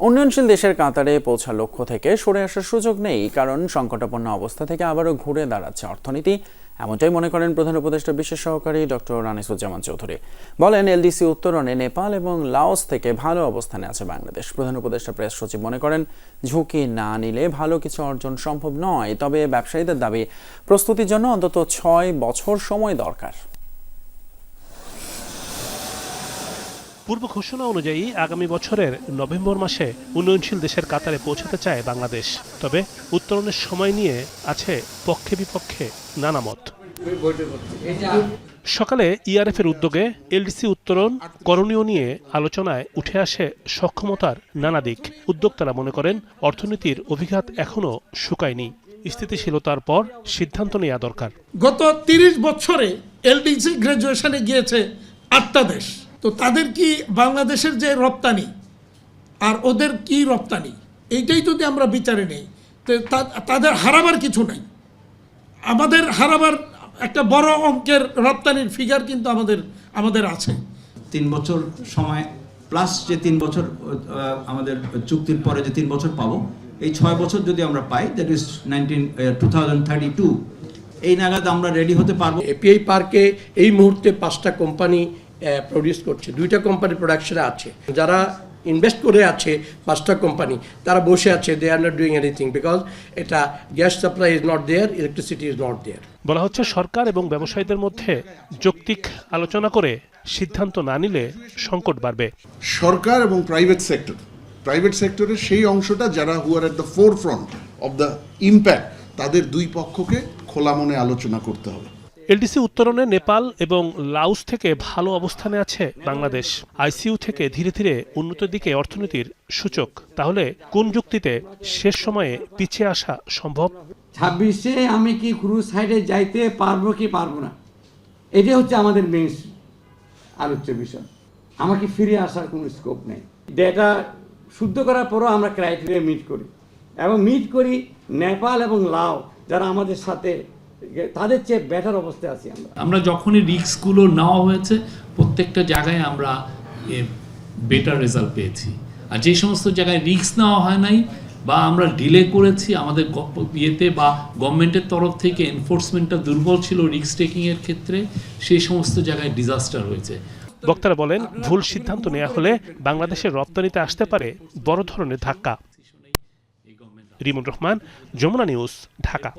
উন্নয়নশীল দেশের কাতারে পৌঁছার লক্ষ্য থেকে সরে আসার সুযোগ নেই, কারণ সংকটাপন্ন অবস্থা থেকে আবারও ঘুরে দাঁড়াচ্ছে অর্থনীতি। এমনটাই মনে করেন প্রধান উপদেষ্টা বিশেষ সহকারী ডক্টর আনিসুজ্জামান চৌধুরী। বলেন, এলডিসি উত্তরণে নেপাল এবং লাওস থেকে ভালো অবস্থানে আছে বাংলাদেশ। প্রধান উপদেষ্টা প্রেস সচিব মনে করেন, ঝুঁকি না নিলে ভালো কিছু অর্জন সম্ভব নয়। তবে ব্যবসায়ীদের দাবি, প্রস্তুতির জন্য অন্তত 6 বছর সময় দরকার। পূর্ব ঘোষণা অনুযায়ী আগামী বছরের নভেম্বর মাসে উন্নয়নশীল দেশের কাতারে পৌঁছাতে চায় বাংলাদেশ। তবে উত্তরণের সময় নিয়ে আছে পক্ষে বিপক্ষে নানা মত। সকালে ইআরএফ এর উদ্যোগে এলডিসি উত্তরণ করণীয় নিয়ে আলোচনায় উঠে আসে সক্ষমতার নানা দিক। উদ্যোক্তারা মনে করেন, অর্থনীতির অভিঘাত এখনো শুকায়নি। স্থিতিশীলতার পর সিদ্ধান্ত নেওয়া দরকার। গত 30 বছরে এলডিসি গ্রাজুয়েশনে গিয়েছে 8টা দেশ। তো তাদের কি বাংলাদেশের যে রপ্তানি আর ওদের কি রপ্তানি, এইটাই যদি আমরা বিচারে নেই, তো তাদের হারাবার কিছু নাই। আমাদের হারাবার একটা বড় অঙ্কের রপ্তানির ফিগার কিন্তু আমাদের আছে। 3 বছর সময় প্লাস যে 3 বছর আমাদের চুক্তির পরে যে 3 বছর পাবো, এই 6 বছর যদি আমরা পাই, দ্যাট ইজ 2032, এই নাগাদ আমরা রেডি হতে পারবো। এপিআই পার্কে এই মুহূর্তে 5টা কোম্পানি প্রডিউস করছে, 2টা কোম্পানি প্রোডাকশনে আছে। যারা ইনভেস্ট করে আছে 5টা কোম্পানি, তারা বসে আছে, they are not doing anything because এটা gas supply is not there, electricity is not there. বলা হচ্ছে, সরকার এবং ব্যবসায়ীদের মধ্যে যৌক্তিক আলোচনা করে সিদ্ধান্ত না নিলে সংকট বাড়বে। সরকার এবং প্রাইভেট সেক্টরের সেই অংশটা যারা who are at the forefront of the impact, তাদের দুই পক্ষকে খোলা মনে আলোচনা করতে হবে। এলডিসি উত্তরণে নেপাল এবং লাওস থেকে ভালো অবস্থানে আছে বাংলাদেশ। আইসিইউ থেকে ধীরে ধীরে উন্নতির দিকে অর্থনীতির সূচক। তাহলে কোন যুক্তিতে শেষ সময়ে পিছিয়ে আসা সম্ভব? 26-এ আমি কি ক্রুজ সাইডে যাইতে পারবো কি পারবো না, এটাই হচ্ছে আমাদের মেন আলোচ্য বিষয়। আমাকে ফিরে আসার কোনো স্কোপ নেই। ডেটা শুদ্ধ করার পরও আমরা ক্রাইটেরিয়া মিট করি, এবং মিট করি নেপাল এবং লাও, যারা আমাদের সাথে, তাদের চেয়ে বেটার অবস্থায় আছি আমরা যখনই রিস্কগুলো নেওয়া হয়েছে, প্রত্যেকটা জায়গায় আমরা বেটার রেজাল্ট পেয়েছি। আর যে সমস্ত জায়গায় রিস্ক নেওয়া হয় নাই বা আমরা ডিলে করেছি, আমাদের ইয়েতে বা গভর্নমেন্টের তরফ থেকে এনফোর্সমেন্টটা দুর্বল ছিল রিস্ক টেকিংয়ের ক্ষেত্রে, সেই সমস্ত জায়গায় ডিজাস্টার হয়েছে। বক্তারা বলেন, ভুল সিদ্ধান্ত নেওয়া হলে বাংলাদেশের রপ্তানিতে আসতে পারে বড় ধরনের ধাক্কা। রিমন রহমান, যমুনা নিউজ, ঢাকা।